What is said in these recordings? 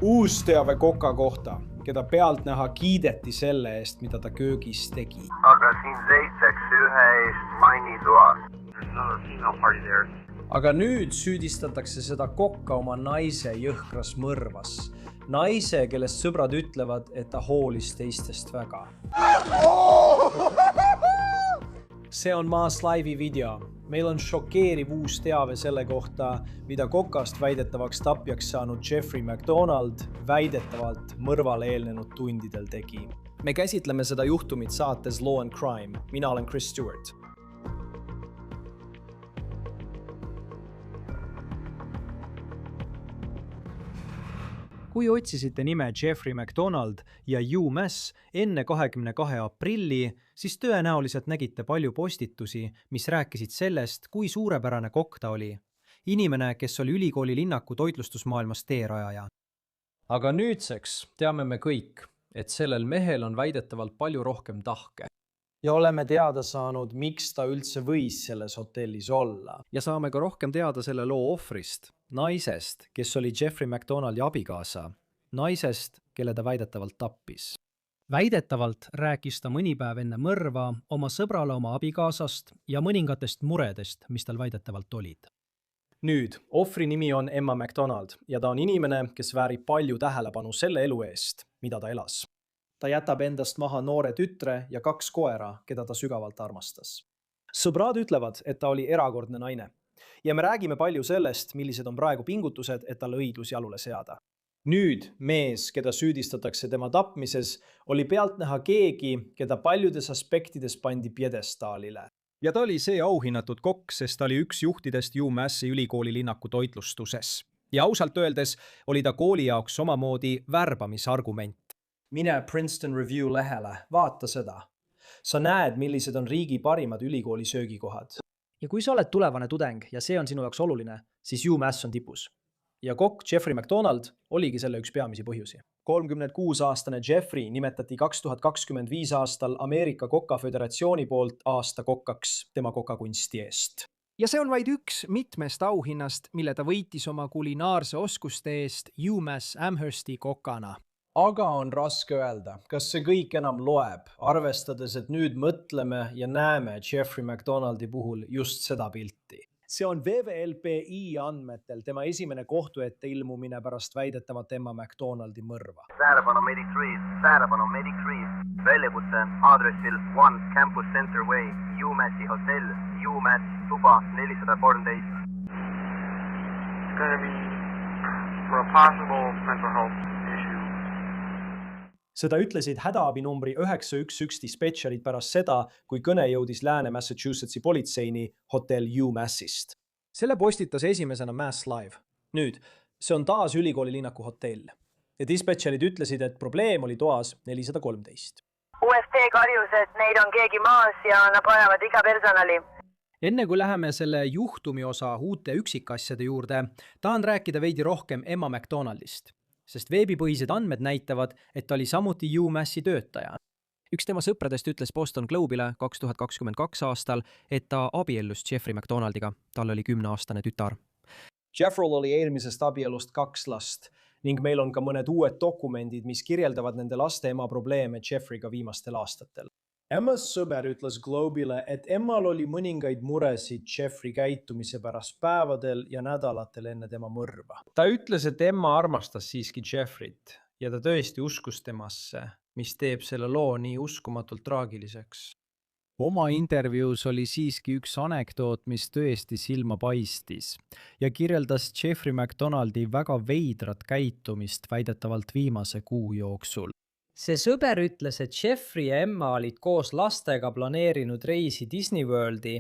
Uus teave Koka kohta, keda pealtnäha kiideti selle eest, mida ta köögis tegi. Aga siin seitseks ühe eest mainitoas. Aga nüüd süüdistatakse seda Kokka oma naise jõhkras mõrvas. Naise, kellest sõbrad ütlevad, et ta hoolis teistest väga. See on Maas Live'i video. Meil on šokeeriv uus teave selle kohta, mida Kokast väidetavaks tapjaks saanud Jeffrey MacDonald väidetavalt mõrvale eelnenud tundidel tegi. Me käsitleme seda juhtumit saates Law and Crime. Mina olen Chris Stewart. Kui otsisite nime Jeffrey MacDonald ja UMass enne 22. aprilli, siis tõenäoliselt nägite palju postitusi, mis rääkisid sellest, kui suurepärane kokk ta oli. Inimene, kes oli ülikooli linnaku toitlustusmaailmas teerajaja. Aga nüüdseks teame me kõik, et sellel mehel on väidetavalt palju rohkem tahke. Ja oleme teada saanud, miks ta üldse võis selles hotellis olla. Ja saame ka rohkem teada selle loo ohvrist, naisest, kes oli Jeffrey MacDonaldi abikaasa, naisest, kelle ta väidetavalt tappis. Väidetavalt rääkis ta mõni päev enne mõrva oma sõbrale oma abikaasast ja mõningatest muredest, mis tal väidetavalt olid. Nüüd, ohvri nimi on Emma MacDonald ja ta on inimene, kes väärib palju tähelepanu selle elu eest, mida ta elas. Ta jätab endast maha noore tütre ja 2 koera, keda ta sügavalt armastas. Sõbrad ütlevad, et ta oli erakordne naine. Ja me räägime palju sellest, millised on praegu pingutused, et talle õiglus jalule seada. Nüüd mees, keda süüdistatakse tema tapmises, oli pealtnäha keegi, keda paljudes aspektides pandi pjedestaalile. Ja ta oli see auhinnatud kokk, sest ta oli üks juhtidest UMassi ülikooli linnaku toitlustuses. Ja ausalt öeldes oli ta kooli jaoks omamoodi värbamisargument. Mine Princeton Review lehele, vaata seda. Sa näed, millised on riigi parimad ülikooli söögikohad. Ja kui sa oled tulevane tudeng ja see on sinu jaoks oluline, siis UMass on tipus. Ja kokk Jeffrey MacDonald oligi selle üks peamisi põhjusi. 36-aastane Jeffrey nimetati 2025 aastal Ameerika Koka Föderatsiooni poolt aasta kokkaks tema kokakunsti eest. Ja see on vaid üks mitmest auhinnast, mille ta võitis oma kulinaarse oskuste eest UMass Amhersti kokana. Aga on raske öelda, kas see kõik enam loeb, arvestades, et nüüd mõtleme ja näeme Jeffrey MacDonaldi puhul just seda pilti. See on VVLPI andmetel tema esimene kohtu ette ilmumine pärast väidetavat Emma MacDonaldi mõrva. Tähelepanu Medicrease, väljakutse aadressil 1 Campus Center Way, UMassi hotell, UMass, tuba 413. It's going to be for a possible mental health issue. Seda ütlesid hädaabinumbri 911 dispetšerid pärast seda, kui kõne jõudis Lääne Massachusettsi politseini hotell UMassist. Selle postitas esimesena Mass Live. Nüüd, see on taas ülikooli linnaku hotell. Ja dispetšerid ütlesid, et probleem oli toas 413. UFT karjus, et neid on keegi maas ja nad vajavad iga personali. Enne kui läheme selle juhtumi osa uute üksikasjade juurde, tahan rääkida veidi rohkem Emma MacDonaldist. Sest veebipõhised andmed näitavad, et ta oli samuti UMassi töötaja. Üks tema sõpradest ütles Boston Globe'ile 2022 aastal, et ta abiellus Jeffrey MacDonaldiga. Tal oli 10-aastane tütar. Jeffrey oli eelmisest abielust 2 last ning meil on ka mõned uued dokumendid, mis kirjeldavad nende laste ema probleeme Jeffreyga viimastel aastatel. Emmas sõber ütles Globe'ile, et emmal oli mõningaid muresid Jeffrey käitumise pärast päevadel ja nädalatel enne tema mõrva. Ta ütles, et emma armastas siiski Jeffreyt ja ta tõesti uskus temasse, mis teeb selle loo nii uskumatult traagiliseks. Oma intervjuus oli siiski üks anekdoot, mis tõesti silma paistis ja kirjeldas Jeffrey MacDonaldi väga veidrat käitumist väidetavalt viimase kuu jooksul. See sõber ütles, et Jeffrey ja Emma olid koos lastega planeerinud reisi Disney Worldi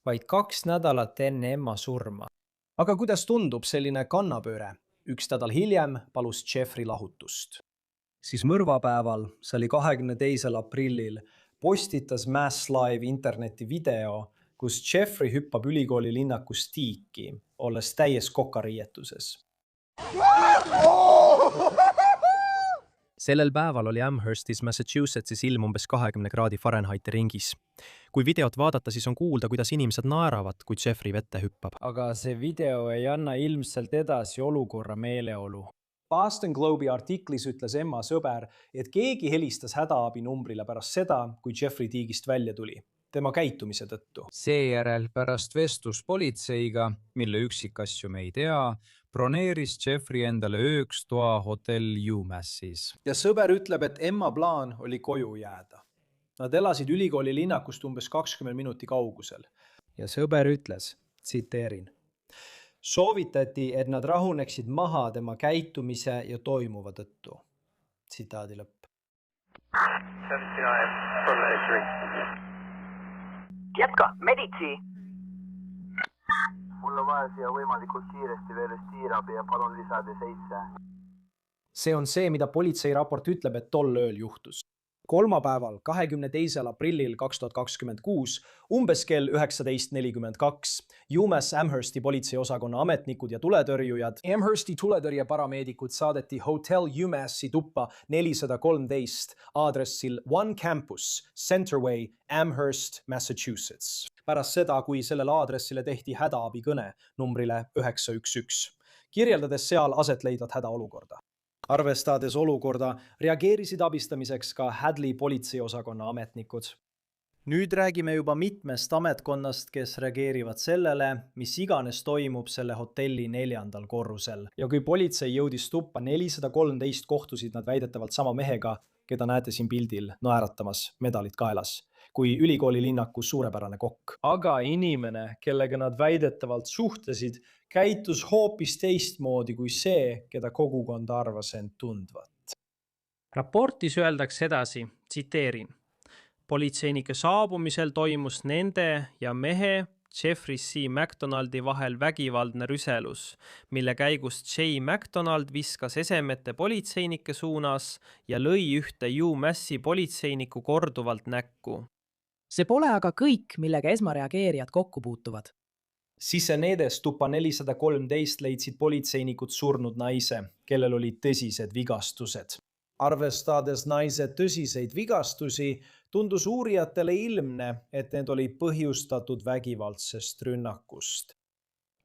vaid 2 nädalat enne Emma surma. Aga kuidas tundub selline kannapööre? 1 nädal hiljem palus Jeffrey lahutust. Siis mõrvapäeval, see oli 22. aprillil, postitas Mass Live interneti video, kus Jeffrey hüppab ülikooli linnakus tiiki, olles täies kokariietuses. Sellel päeval oli Amherstis, Massachusettsis ilm umbes 20 kraadi Fahrenheiti ringis. Kui videot vaadata, siis on kuulda, kuidas inimesed naeravad, kui Jeffrey vette hüppab. Aga see video ei anna ilmselt edasi olukorra meeleolu. Boston Globe'i artiklis ütles Emma sõber, et keegi helistas hädaabinumbrile pärast seda, kui Jeffrey tiigist välja tuli, tema käitumise tõttu. Seejärel pärast vestlust politseiga, mille üksikasju me ei tea, broneeris Jeffrey endale ööks toa hotell UMassis. Ja sõber ütleb, et Emma plaan oli koju jääda. Nad elasid ülikooli linnakust umbes 20 minuti kaugusel. Ja sõber ütles, tsiteerin: soovitati, et nad rahuneksid maha tema käitumise ja toimuva tõttu. Tsitaadi lõpp. jätka, meditsi. Mul on vaja siia võimalikult kiiresti veel stiirabi ja palun lisada 7. See on see, mida politseiraport ütleb, et tol ööl juhtus. Kolmapäeval, 22. aprillil 2026, umbes kell 19.42, UMass Amhersti politseiosakonna ametnikud ja tuletõrjujad, Amhersti tuletõrjeparameedikud saadeti Hotel UMassi tuppa 413 aadressil One Campus, Centerway, Amherst, Massachusetts. Pärast seda, kui sellele aadressile tehti hädaabikõne numbrile 911, kirjeldades seal aset leidvat hädaolukorda. Arvestades olukorda, reageerisid abistamiseks ka Hadley politseiosakonna ametnikud. Nüüd räägime juba mitmest ametkonnast, kes reageerivad sellele, mis iganes toimub selle hotelli 4. korrusel. Ja kui politsei jõudis tuppa 413, kohtusid nad väidetavalt sama mehega, keda näete siin pildil naeratamas, medalit kaelas, kui ülikooli linnaku suurepärane kokk. Aga inimene, kellega nad väidetavalt suhtlesid, käitus hoopis teistmoodi kui see, keda kogukond arvas end tundvat. Raportis öeldakse edasi, tsiteerin: politseinike saabumisel toimus nende ja mehe Jeffrey C. McDonaldi vahel vägivaldne rüselus, mille käigus J. McDonald viskas esemete politseinike suunas ja lõi ühte UMassi politseiniku korduvalt näkku. See pole aga kõik, millega esmareageerijad kokku puutuvad. Sisenedes tuppa 413 leidsid politseinikud surnud naise, kellel olid tõsised vigastused. Arvestades naise tõsiseid vigastusi, tundus uurijatele ilmne, et need olid põhjustatud vägivaldsest rünnakust.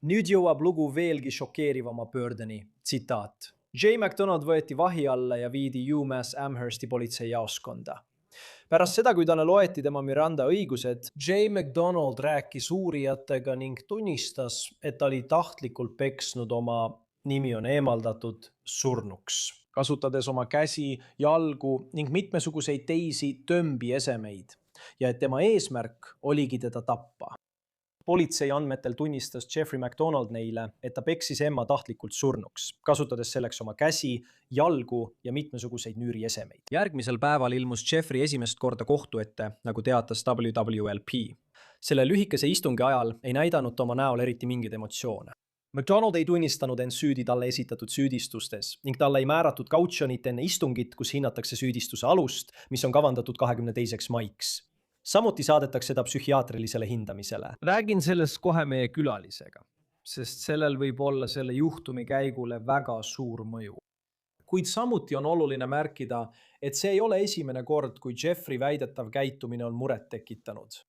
Nüüd jõuab lugu veelgi šokeerivama pöördeni, tsitaat. J. McDonald võeti vahi alla ja viidi UMass Amhersti politseijaoskonda. Pärast seda, kui talle loeti tema Miranda õigused, J. McDonald rääkis uurijatega ning tunnistas, et ta oli tahtlikult peksnud oma, nimi on eemaldatud, surnuks, kasutades oma käsi, jalgu ning mitmesuguseid teisi tõmbiesemeid ja et tema eesmärk oligi teda tappa. Politsei andmetel tunnistas Jeffrey McDonald neile, et ta peksis Emma tahtlikult surnuks, kasutades selleks oma käsi, jalgu ja mitmesuguseid nüüriesemeid. Järgmisel päeval ilmus Jeffrey esimest korda kohtu ette, nagu teatas WWLP. Selle lühikese istungi ajal ei näidanud ta oma näol eriti mingeid emotsioone. McDonald ei tunnistanud end süüdi talle esitatud süüdistustes ning talle ei määratud kautsionit enne istungit, kus hinnatakse süüdistuse alust, mis on kavandatud 22. maiks. Samuti saadetakse ta psühhiaatrilisele hindamisele. Räägin sellest kohe meie külalisega, sest sellel võib olla selle juhtumi käigule väga suur mõju. Kuid samuti on oluline märkida, et see ei ole esimene kord, kui Jeffrey väidetav käitumine on muret tekitanud.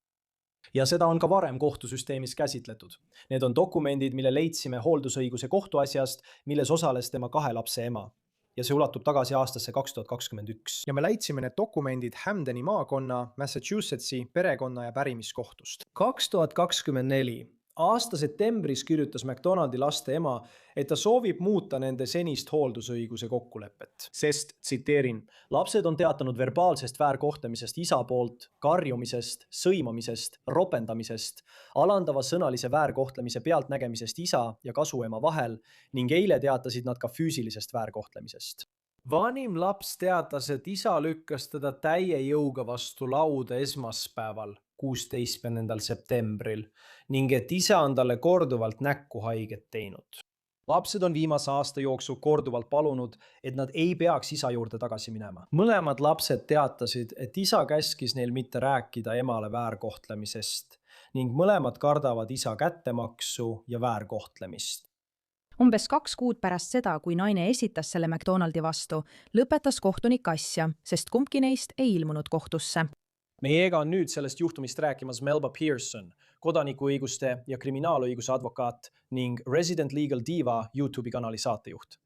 Ja seda on ka varem kohtusüsteemis käsitletud. Need on dokumendid, mille leidsime hooldusõiguse kohtuasjast, milles osales tema 2 lapse ema. Ja see ulatub tagasi aastasse 2021. Ja me leidsime need dokumendid Hamdeni maakonna, Massachusettsi perekonna ja pärimiskohtust. 2024. Aasta septembris kirjutas McDonaldi laste ema, et ta soovib muuta nende senist hooldusõiguse kokkulepet. Sest, tsiteerin, lapsed on teatanud verbaalsest väärkohtlemisest isa poolt, karjumisest, sõimamisest, ropendamisest, alandava sõnalise väärkohtlemise pealtnägemisest isa ja kasuema vahel ning eile teatasid nad ka füüsilisest väärkohtlemisest. Vanim laps teatas, et isa lükkas teda täie jõuga vastu lauda esmaspäeval, 16. septembril, ning et isa on talle korduvalt näkku haiget teinud. Lapsed on viimase aasta jooksul korduvalt palunud, et nad ei peaks isa juurde tagasi minema. Mõlemad lapsed teatasid, et isa käskis neil mitte rääkida emale väärkohtlemisest ning mõlemad kardavad isa kättemaksu ja väärkohtlemist. Umbes 2 kuud pärast seda, kui naine esitas selle McDonaldi vastu, lõpetas kohtunik asja, sest kumbki neist ei ilmunud kohtusse. Meiega on nüüd sellest juhtumist rääkimas Melba Pearson, kodanikuõiguste ja kriminaalõiguse advokaat ning Resident Legal Diva YouTube'i kanali saatejuht.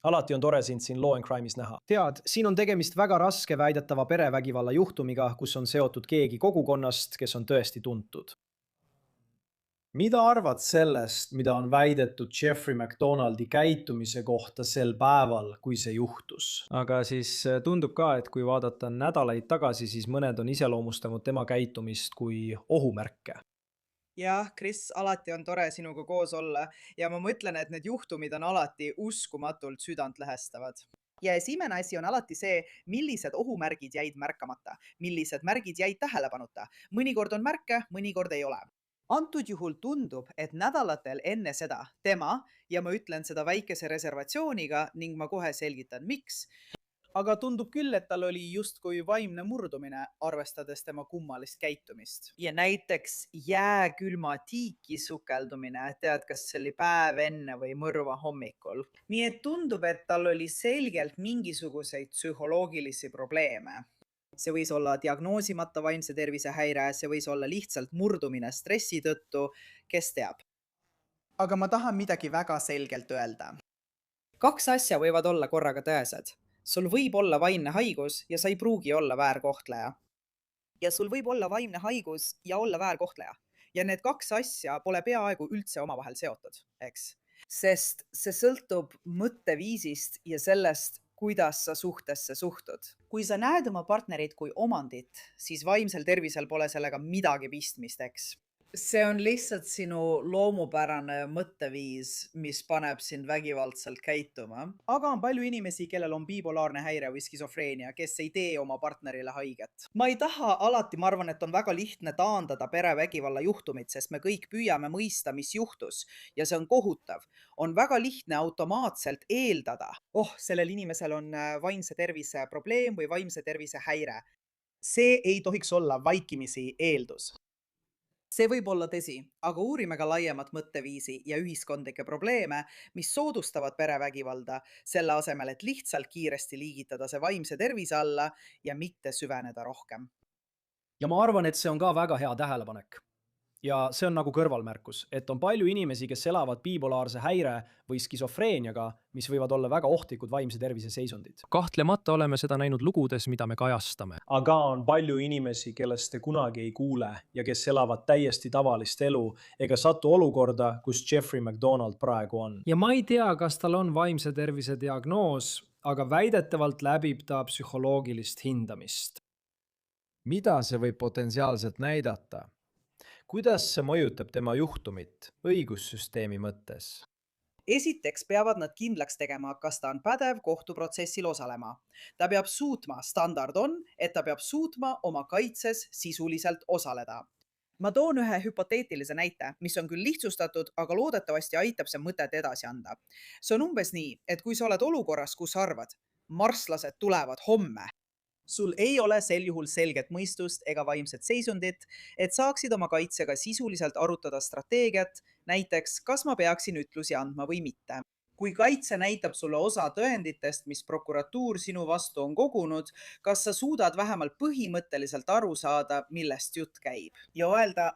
alati on tore sind siin Law and Crime'is näha. Tead, siin on tegemist väga raske väidetava perevägivalla juhtumiga, kus on seotud keegi kogukonnast, kes on tõesti tuntud. Mida arvad sellest, mida on väidetud Jeffrey McDonaldi käitumise kohta sel päeval, kui see juhtus? Aga siis tundub ka, et kui vaadata nädalaid tagasi, siis mõned on iseloomustanud tema käitumist kui ohumärke. Jah, Chris, alati on tore sinuga koos olla ja ma mõtlen, et need juhtumid on alati uskumatult südantlõhestavad. Ja esimene asi on alati see, millised ohumärgid jäid märkamata, millised märgid jäid tähelepanuta. Mõnikord on märke, mõnikord ei ole. Antud juhul tundub, et nädalatel enne seda tema, ja ma ütlen seda väikese reservatsiooniga ning ma kohe selgitan, miks, aga tundub küll, et tal oli justkui vaimne murdumine, arvestades tema kummalist käitumist. Ja näiteks jääkülma tiiki sukeldumine, tead, kas see oli päev enne või mõrva hommikul. Nii et tundub, et tal oli selgelt mingisuguseid psühholoogilisi probleeme. See võis olla diagnoosimata vaimse tervise häire, see võis olla lihtsalt murdumine stressi tõttu, kes teab. Aga ma tahan midagi väga selgelt öelda. 2 asja võivad olla korraga tõesed. Sul võib olla vaimne haigus ja sa ei pruugi olla väärkohtleja. Ja sul võib olla vaimne haigus ja olla väärkohtleja. Ja need 2 asja pole peaaegu üldse omavahel seotud, eks? Sest see sõltub mõtteviisist ja sellest, kuidas sa suhtesse suhtud. Kui sa näed oma partnerit kui omandit, siis vaimsel tervisel pole sellega midagi pistmist, eks? See on lihtsalt sinu loomupärane mõtteviis, mis paneb sind vägivaldselt käituma. Aga on palju inimesi, kellel on bipolaarne häire või skisofreenia, kes ei tee oma partnerile haiget. Ma ei taha alati, ma arvan, et on väga lihtne taandada perevägivalla juhtumit, sest me kõik püüame mõista, mis juhtus ja see on kohutav. On väga lihtne automaatselt eeldada, sellel inimesel on vaimse tervise probleem või vaimse tervise häire. See ei tohiks olla vaikimisi eeldus. See võib olla tõsi, aga uurime ka laiemat mõtteviisi ja ühiskondlikke probleeme, mis soodustavad perevägivalda, selle asemel, et lihtsalt kiiresti liigitada see vaimse tervise alla ja mitte süveneda rohkem. Ja ma arvan, et see on ka väga hea tähelepanek. Ja see on nagu kõrvalmärkus, et on palju inimesi, kes elavad bipolaarse häire või skisofreeniaga, mis võivad olla väga ohtlikud vaimse tervise seisundid. Kahtlemata oleme seda näinud lugudes, mida me kajastame. Aga on palju inimesi, kellest te kunagi ei kuule ja kes elavad täiesti tavalist elu ega satu olukorda, kus Jeffrey McDonald praegu on. Ja ma ei tea, kas tal on vaimse tervise diagnoos, aga väidetavalt läbib ta psühholoogilist hindamist. Mida see võib potentsiaalselt näidata? Kuidas see mõjutab tema juhtumit õigussüsteemi mõttes? Esiteks peavad nad kindlaks tegema, kas ta on pädev kohtuprotsessil osalema. Ta peab suutma, standard on, et ta peab suutma oma kaitses sisuliselt osaleda. Ma toon ühe hüpoteetilise näite, mis on küll lihtsustatud, aga loodetavasti aitab see mõtet edasi anda. See on umbes nii, et kui sa oled olukorras, kus arvad, marslased tulevad homme, sul ei ole sel juhul selget mõistust ega vaimset seisundit, et saaksid oma kaitsega sisuliselt arutada strateegiat, näiteks kas ma peaksin ütlusi andma või mitte. Kui kaitse näitab sulle osa tõenditest, mis prokuratuur sinu vastu on kogunud, kas sa suudad vähemalt põhimõtteliselt aru saada, millest jutt käib? Ja öelda,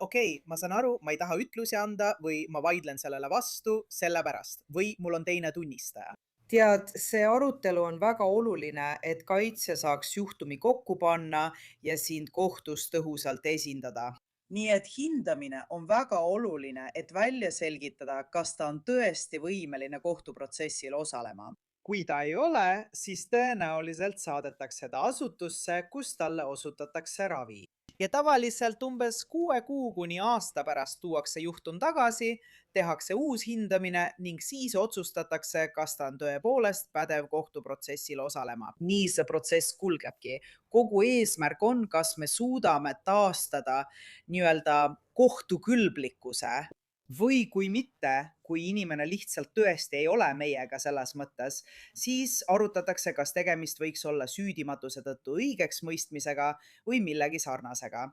ma saan aru, ma ei taha ütlusi anda või ma vaidlen sellele vastu sellepärast või mul on teine tunnistaja. Tead, see arutelu on väga oluline, et kaitse saaks juhtumi kokku panna ja sind kohtus tõhusalt esindada. Nii et hindamine on väga oluline, et välja selgitada, kas ta on tõesti võimeline kohtuprotsessil osalema. Kui ta ei ole, siis tõenäoliselt saadetakse ta asutusse, kus talle osutatakse ravi. Ja tavaliselt umbes 6 kuu kuni aasta pärast tuuakse juhtum tagasi, tehakse uus hindamine ning siis otsustatakse, kas ta on tõepoolest pädev kohtuprotsessil osalema. Nii see protsess kulgebki. Kogu eesmärk on, kas me suudame taastada kohtukülblikkuse või kui mitte, kui inimene lihtsalt tõesti ei ole meiega selles mõttes, siis arutatakse, kas tegemist võiks olla süüdimatuse tõttu õigeks mõistmisega või millegi sarnasega.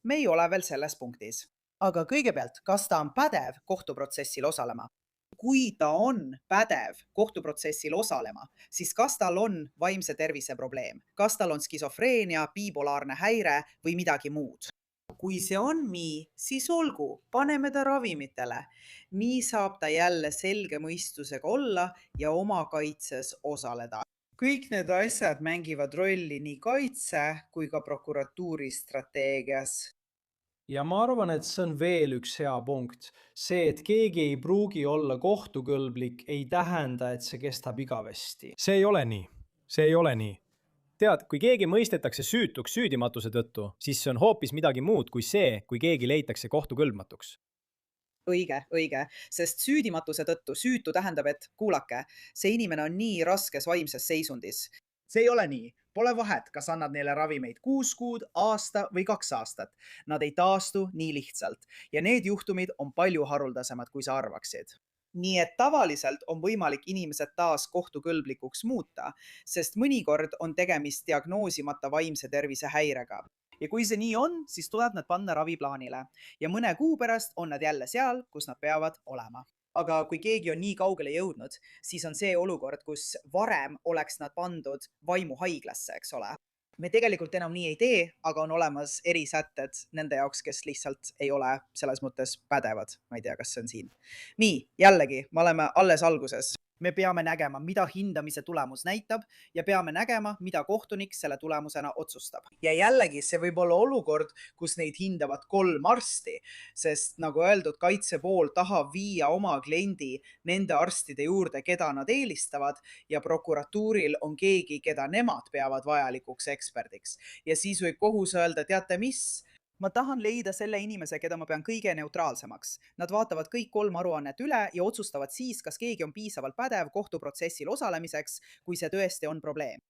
Me ei ole veel selles punktis. Aga kõigepealt, kas ta on pädev kohtuprotsessil osalema? Kui ta on pädev kohtuprotsessil osalema, siis kas tal on vaimse tervise probleem? Kas tal on skisofreenia, bipolaarne häire või midagi muud? kui see on nii, siis olgu, paneme ta ravimitele. Nii saab ta jälle selge mõistusega olla ja oma kaitses osaleda. Kõik need asjad mängivad rolli nii kaitse kui ka prokuratuuri strateegias. ja ma arvan, et see on veel üks hea punkt. See, et keegi ei pruugi olla kohtukõlblik, ei tähenda, et see kestab igavesti. See ei ole nii. See ei ole nii. Tead, kui keegi mõistetakse süütuks süüdimatuse tõttu, siis see on hoopis midagi muud kui see, kui keegi leitakse kohtukõlbmatuks. Õige, sest süüdimatuse tõttu süütu tähendab, et kuulake, see inimene on nii raskes vaimses seisundis. See ei ole nii. Pole vahet, kas annad neile ravimeid 6 kuud, aasta või 2 aastat. Nad ei taastu nii lihtsalt ja need juhtumid on palju haruldasemad, kui sa arvaksid. Nii et tavaliselt on võimalik inimesed taas kohtukõlblikuks muuta, sest mõnikord on tegemist diagnoosimata vaimse tervise häirega. Ja kui see nii on, siis tuleb nad panna raviplaanile ja mõne kuu pärast on nad jälle seal, kus nad peavad olema. Aga kui keegi on nii kaugele jõudnud, siis on see olukord, kus varem oleks nad pandud vaimuhaiglasse, eks ole. Me tegelikult enam nii ei tee, aga on olemas erisätted nende jaoks, kes lihtsalt ei ole selles mõttes pädevad. Ma ei tea, kas see on siin. Nii, jällegi, me oleme alles alguses. Me peame nägema, mida hindamise tulemus näitab ja peame nägema, mida kohtunik selle tulemusena otsustab. Ja jällegi, see võib olla olukord, kus neid hindavad 3 arsti, sest nagu öeldud, kaitse pool tahab viia oma kliendi nende arstide juurde, keda nad eelistavad ja prokuratuuril on keegi, keda nemad peavad vajalikuks eksperdiks. Ja siis võib kohus öelda, teate mis? Ma tahan leida selle inimese, keda ma pean kõige neutraalsemaks. Nad vaatavad kõik 3 aruannet üle ja otsustavad siis, kas keegi on piisavalt pädev kohtuprotsessil osalemiseks, kui see tõesti on probleem.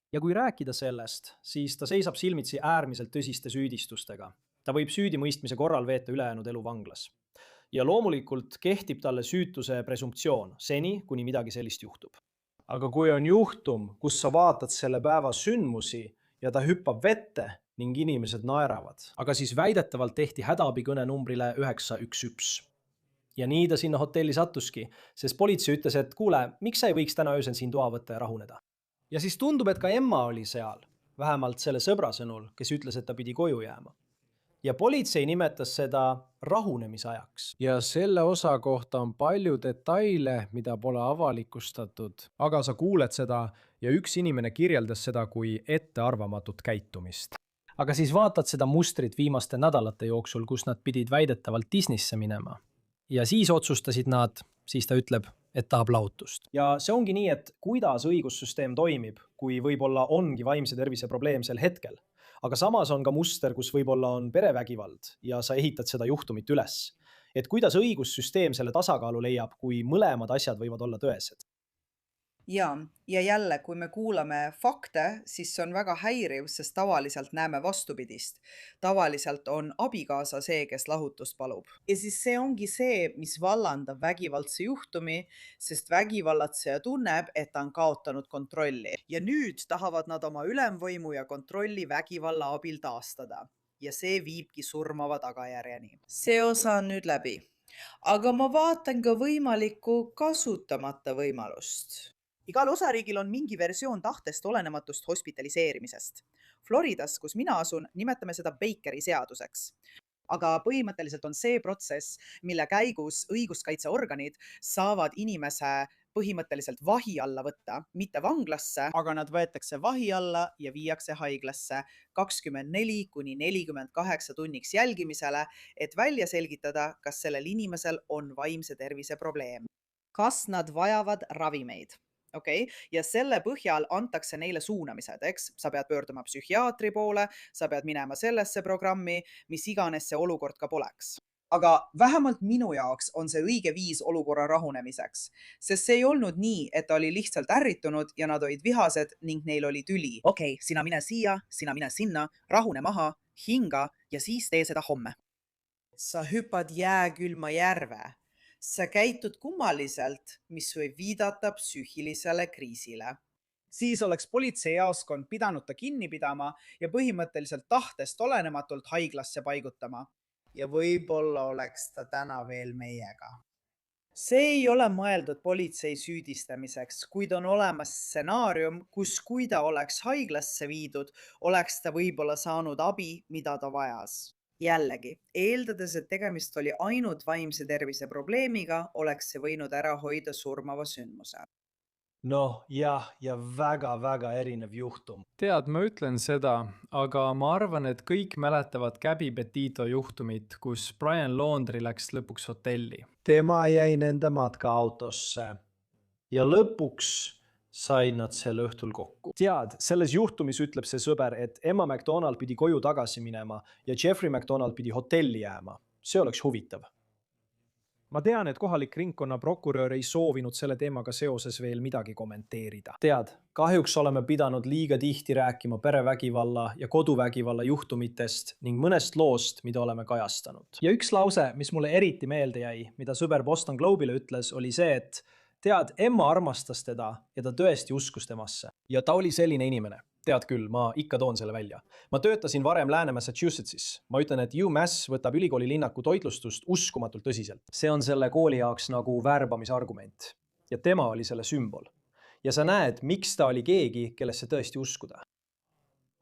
Ja kui rääkida sellest, siis ta seisab silmitsi äärmiselt tõsiste süüdistustega. Ta võib süüdimõistmise korral veeta ülejäänud elu vanglas. Ja loomulikult kehtib talle süütuse presumptsioon, seni, kuni midagi sellist juhtub. Aga kui on juhtum, kus sa vaatad selle päeva sündmusi ja ta hüppab vette ning inimesed naeravad. Aga siis väidetavalt tehti hädaabikõne numbrile 911. Ja nii ta sinna hotelli sattuski, sest politsei ütles, et kuule, miks sa ei võiks täna öösel siin toa võtta ja rahuneda? Ja siis tundub, et ka Emma oli seal, vähemalt selle sõbra sõnul, kes ütles, et ta pidi koju jääma. Ja politsei nimetas seda rahunemisajaks. Ja selle osa kohta on palju detaile, mida pole avalikustatud. Aga sa kuuled seda ja üks inimene kirjeldas seda kui ettearvamatut käitumist. Aga siis vaatad seda mustrit viimaste nädalate jooksul, kus nad pidid väidetavalt Disneysse minema. Ja siis otsustasid nad, siis ta ütleb, et tahab lahutust. Ja see ongi nii, et kuidas õigussüsteem toimib, kui võib-olla ongi vaimse tervise probleem sel hetkel. Aga samas on ka muster, kus võib-olla on perevägivald ja sa ehitad seda juhtumit üles. Et kuidas õigussüsteem selle tasakaalu leiab, kui mõlemad asjad võivad olla tõesed? Ja jälle, kui me kuulame fakte, siis see on väga häiriv, sest tavaliselt näeme vastupidist. Tavaliselt on abikaasa see, kes lahutust palub. Ja siis see ongi see, mis vallandab vägivaldse juhtumi, sest vägivallatseja tunneb, et ta on kaotanud kontrolli. Ja nüüd tahavad nad oma ülemvõimu ja kontrolli vägivalla abil taastada. Ja see viibki surmava tagajärjeni. See osa on nüüd läbi. Aga ma vaatan ka võimalikku kasutamata võimalust. Igal osariigil on mingi versioon tahtest olenematust hospitaliseerimisest. Floridas, kus mina asun, nimetame seda Bakeri seaduseks. Aga põhimõtteliselt on see protsess, mille käigus õiguskaitseorganid saavad inimese põhimõtteliselt vahi alla võtta, mitte vanglasse, aga nad võetakse vahi alla ja viiakse haiglasse 24–48 tunniks jälgimisele, et välja selgitada, kas sellel inimesel on vaimse tervise probleem. Kas nad vajavad ravimeid? Okay. Ja selle põhjal antakse neile suunamised, eks? Sa pead pöörduma psühhiaatri poole, sa pead minema sellesse programmi, mis iganes see olukord ka poleks. Aga vähemalt minu jaoks on see õige viis olukorra rahunemiseks, sest see ei olnud nii, et ta oli lihtsalt ärritunud ja nad olid vihased ning neil oli tüli. Okei, sina mine siia, sina mine sinna, rahune maha, hinga ja siis tee seda homme. Sa hüppad jääkülma järve. Sa käitud kummaliselt, mis võib viidata psüühilisele kriisile. Siis oleks politseijaoskond pidanud ta kinni pidama ja põhimõtteliselt tahtest olenematult haiglasse paigutama. Ja võib-olla oleks ta täna veel meiega. See ei ole mõeldud politsei süüdistamiseks, kuid on olemas stsenaarium, kus kui ta oleks haiglasse viidud, oleks ta võib-olla saanud abi, mida ta vajas. jällegi, eeldades, et tegemist oli ainult vaimse tervise probleemiga, oleks see võinud ära hoida surmava sündmuse. noh, jah, ja väga-väga erinev juhtum. tead, ma ütlen seda, aga ma arvan, et kõik mäletavad Gabby Petito juhtumit, kus Brian Laundrie läks lõpuks hotelli. Tema jäi nende matkaautosse ja lõpuks said nad sel õhtul kokku. tead, selles juhtumis ütleb see sõber, et Emma McDonald pidi koju tagasi minema ja Jeffrey McDonald pidi hotelli jääma. See oleks huvitav. ma tean, et kohalik ringkonnaprokurör ei soovinud selle teemaga seoses veel midagi kommenteerida. tead, kahjuks oleme pidanud liiga tihti rääkima perevägivalla ja koduvägivalla juhtumitest ning mõnest loost, mida oleme kajastanud. ja üks lause, mis mulle eriti meelde jäi, mida sõber Boston Globe'ile ütles, oli see, et tead, Emma armastas teda ja ta tõesti uskus temasse. ja ta oli selline inimene. Tead küll, ma ikka toon selle välja. ma töötasin varem Lääne Massachusettsis. ma ütlen, et UMass võtab ülikooli linnaku toitlustust uskumatult tõsiselt. See on selle kooli jaoks nagu värbamisargument. ja tema oli selle sümbol. ja sa näed, miks ta oli keegi, kellesse tõesti uskuda.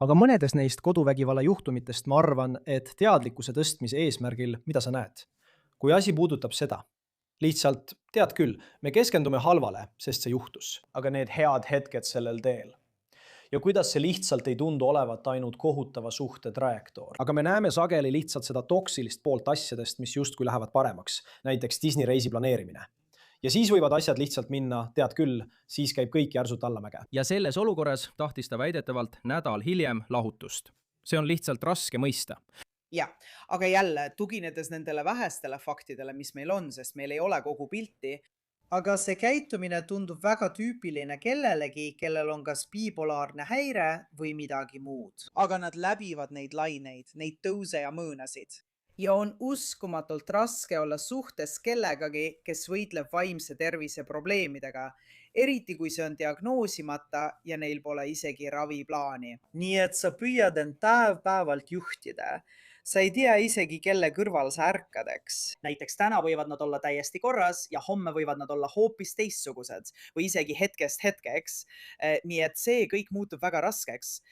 aga mõnedes neist koduvägivalla juhtumitest ma arvan, et teadlikkuse tõstmise eesmärgil, mida sa näed, kui asi puudutab seda, lihtsalt, tead küll, me keskendume halvale, sest see juhtus, aga need head hetked sellel teel. Ja kuidas see lihtsalt ei tundu olevat ainult kohutava suhte trajektoor. Aga me näeme sageli lihtsalt seda toksilist poolt asjadest, mis justkui lähevad paremaks, näiteks Disney reisi planeerimine. Ja siis võivad asjad lihtsalt minna, tead küll, siis käib kõik järsult allamäge. Ja selles olukorras tahtis ta väidetavalt nädal hiljem lahutust. See on lihtsalt raske mõista. jah, aga jälle, tuginedes nendele vähestele faktidele, mis meil on, sest meil ei ole kogu pilti, aga see käitumine tundub väga tüüpiline kellelegi, kellel on kas bipolaarne häire või midagi muud. aga nad läbivad neid laineid, neid tõuse ja mõõnasid. ja on uskumatult raske olla suhtes kellegagi, kes võitleb vaimse tervise probleemidega, eriti kui see on diagnoosimata ja neil pole isegi raviplaani. nii et sa püüad end päev-päevalt juhtida. Sa ei tea isegi, kelle kõrval sa ärkad, eks. Näiteks täna võivad nad olla täiesti korras ja homme võivad nad olla hoopis teistsugused või isegi hetkest hetkeks. Nii et see kõik muutub väga raskeks.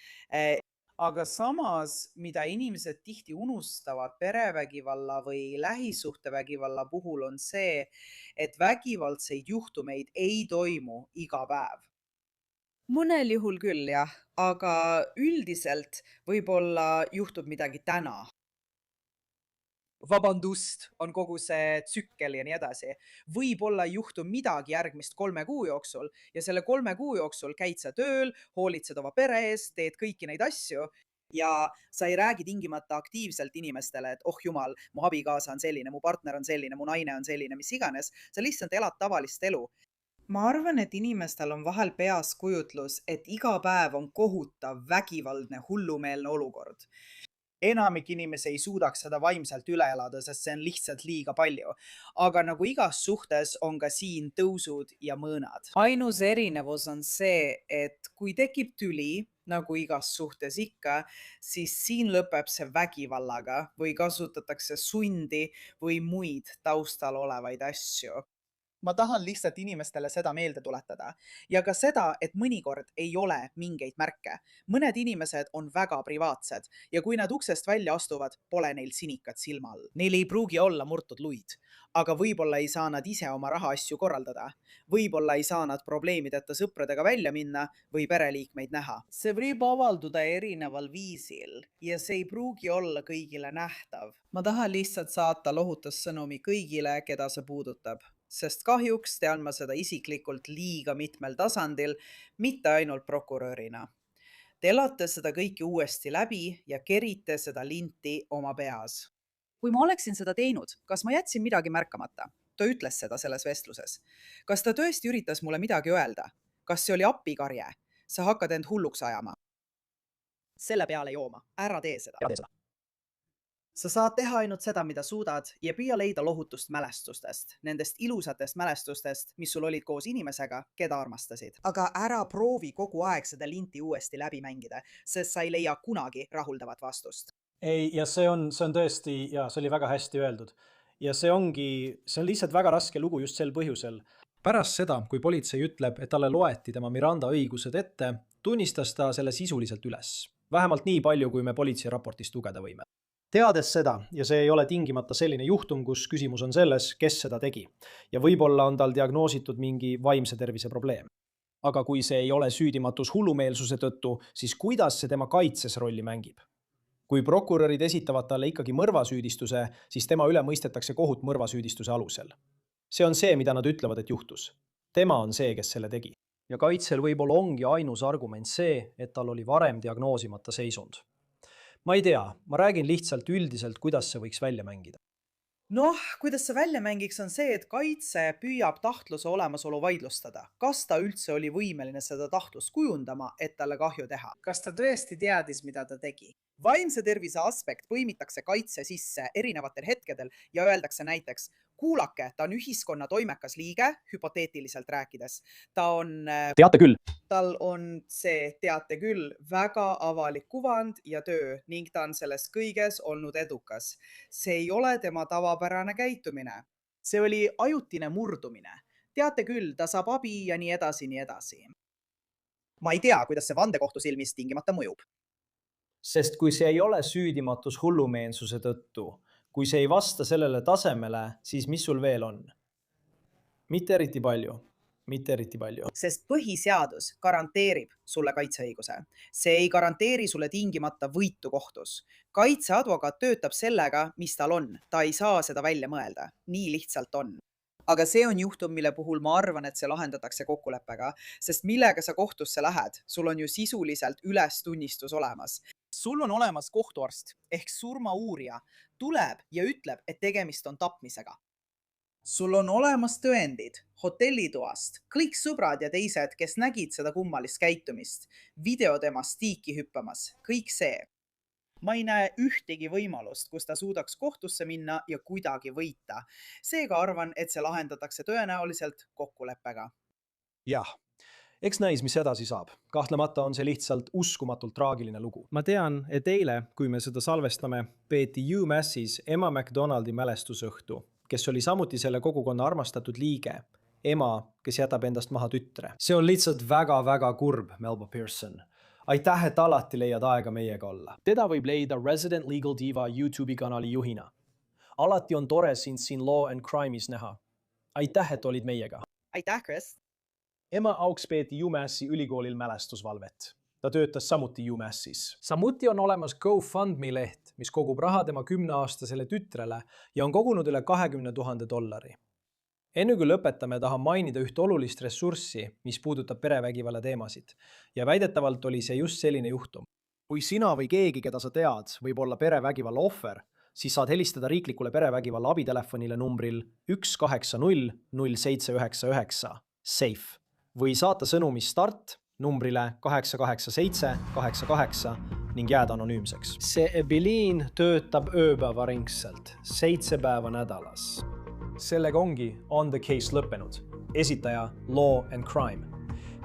Aga samas, mida inimesed tihti unustavad perevägivalla või lähisuhtevägivalla puhul on see, et vägivaldseid juhtumeid ei toimu iga päev. Mõnel juhul küll jah, aga üldiselt võib-olla juhtub midagi täna. Vabandust, on kogu see tsükkel ja nii edasi. Võib-olla ei juhtu midagi järgmist 3 kuu jooksul ja selle 3 kuu jooksul käid sa tööl, hoolitsed oma pere eest, teed kõiki neid asju ja sa ei räägi tingimata aktiivselt inimestele, et oh jumal, mu abikaasa on selline, mu partner on selline, mu naine on selline, mis iganes. Sa lihtsalt elad tavalist elu. Ma arvan, et inimestel on vahel peas kujutlus, et iga päev on kohutav, vägivaldne, hullumeelne olukord. Enamik inimesi ei suudaks seda vaimselt üle elada, sest see on lihtsalt liiga palju. Aga nagu igas suhtes on ka siin tõusud ja mõõnad. Ainus erinevus on see, et kui tekib tüli, nagu igas suhtes ikka, siis siin lõpeb see vägivallaga või kasutatakse sundi või muid taustal olevaid asju. Ma tahan lihtsalt inimestele seda meelde tuletada ja ka seda, et mõnikord ei ole mingeid märke. Mõned inimesed on väga privaatsed ja kui nad uksest välja astuvad, pole neil sinikad silma all. Neil ei pruugi olla murtud luid, aga võib-olla ei saa nad ise oma rahaasju korraldada. Võib-olla ei saa nad probleemideta sõpradega välja minna või pereliikmeid näha. See võib avalduda erineval viisil ja see ei pruugi olla kõigile nähtav. Ma tahan lihtsalt saata lohutassõnumi kõigile, keda see puudutab. Sest kahjuks tean ma seda isiklikult liiga mitmel tasandil, mitte ainult prokurörina. Te elate seda kõike uuesti läbi ja kerite seda linti oma peas. Kui ma oleksin seda teinud, kas ma jätsin midagi märkamata? Ta ütles seda selles vestluses. Kas ta tõesti üritas mulle midagi öelda? Kas see oli appikarje? Sa hakkad end hulluks ajama. Selle peale jooma. Ära tee seda. Sa saad teha ainult seda, mida suudad ja püüa leida lohutust mälestustest, nendest ilusatest mälestustest, mis sul olid koos inimesega, keda armastasid. Aga ära proovi kogu aeg seda linti uuesti läbi mängida, sest sa ei leia kunagi rahuldavat vastust. Ei, ja see on tõesti, ja see oli väga hästi öeldud. Ja see on lihtsalt väga raske lugu just sel põhjusel. Pärast seda, kui politsei ütleb, et talle loeti tema Miranda õigused ette, tunnistas ta selle sisuliselt üles. Vähemalt nii palju, kui me politsei raportist lugeda võime. teades seda, ja see ei ole tingimata selline juhtum, kus küsimus on selles, kes seda tegi. Ja võib-olla on tal diagnoositud mingi vaimse tervise probleem. Aga kui see ei ole süüdimatus hullumeelsuse tõttu, siis kuidas see tema kaitses rolli mängib? Kui prokurörid esitavad talle ikkagi mõrvasüüdistuse, siis tema üle mõistetakse kohut mõrvasüüdistuse alusel. See on see, mida nad ütlevad, et juhtus. Tema on see, kes selle tegi. Ja kaitsel võib-olla ongi ainus argument see, et tal oli varem diagnoosimata seisund. Ma ei tea, ma räägin lihtsalt üldiselt, kuidas see võiks välja mängida. Noh, kuidas see välja mängiks on see, et kaitse püüab tahtluse olemasolu vaidlustada. Kas ta üldse oli võimeline seda tahtlust kujundama, et talle kahju teha? Kas ta tõesti teadis, mida ta tegi? Vaimse tervise aspekt põimitakse kaitse sisse erinevatel hetkedel ja öeldakse näiteks, kuulake, ta on ühiskonna toimekas liige, hüpoteetiliselt rääkides. Teate küll. Tal on see, teate küll, väga avalik kuvand ja töö ning ta on selles kõiges olnud edukas. See ei ole tema tavapärane käitumine. See oli ajutine murdumine. Teate küll, ta saab abi ja nii edasi, nii edasi. Ma ei tea, kuidas see vandekohtu silmis tingimata mõjub. Sest kui see ei ole süüdimatus hullumeelsuse tõttu, kui see ei vasta sellele tasemele, siis mis sul veel on? Mitte eriti palju. Sest põhiseadus garanteerib sulle kaitseõiguse. See ei garanteeri sulle tingimata võitu kohtus. Kaitseadvokaat töötab sellega, mis tal on. Ta ei saa seda välja mõelda. Nii lihtsalt on. Aga see on juhtum, mille puhul ma arvan, et see lahendatakse kokkuleppega, sest millega sa kohtusse lähed, sul on ju sisuliselt ülestunnistus olemas. Sul on olemas kohtuarst ehk surmauurija, tuleb ja ütleb, et tegemist on tapmisega. Sul on olemas tõendid hotellitoast, kõik sõbrad ja teised, kes nägid seda kummalist käitumist, video temast tiiki hüppamas, kõik see. Ma ei näe ühtegi võimalust, kus ta suudaks kohtusse minna ja kuidagi võita. Seega arvan, et see lahendatakse tõenäoliselt kokkuleppega. Jah, eks näis, mis edasi saab. Kahtlemata on see lihtsalt uskumatult traagiline lugu. Ma tean, et eile, kui me seda salvestame, peeti UMassis Emma McDonaldi mälestusõhtu, kes oli samuti selle kogukonna armastatud liige. Ema, kes jätab endast maha tütre. See on lihtsalt väga-väga kurb, Melba Pearson. Aitäh, et alati leiad aega meiega olla. Teda võib leida Resident Legal Diva YouTube'i kanali juhina. Alati on tore sind siin Law and Crime'is näha. Aitäh, et olid meiega. Aitäh, Chris. Emma auks peeti UMassi ülikoolil mälestusvalvet. Ta töötas samuti UMassis. Samuti on olemas GoFundMe leht, mis kogub raha tema 10-aastasele tütrele ja on kogunud üle $20,000. Enne kui lõpetame, tahan mainida üht olulist ressurssi, mis puudutab perevägivalla teemasid. Ja väidetavalt oli see just selline juhtum. Kui sina või keegi, keda sa tead, võib olla perevägivalla ohver, siis saad helistada riiklikule perevägivalla abitelefonile numbril 180 0799 SAFE või saata sõnumi START numbrile 88788 ning jääda anonüümseks. See Ebiliin töötab ööpäevaringselt, 7 päeva nädalas. Sellega ongi On The Case lõppenud. Esitaja Law and Crime.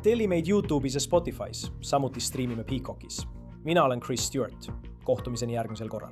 Telli meid YouTube'is ja Spotify's, samuti striimime Peacockis. Mina olen Chris Stewart. Kohtumiseni järgmisel korral.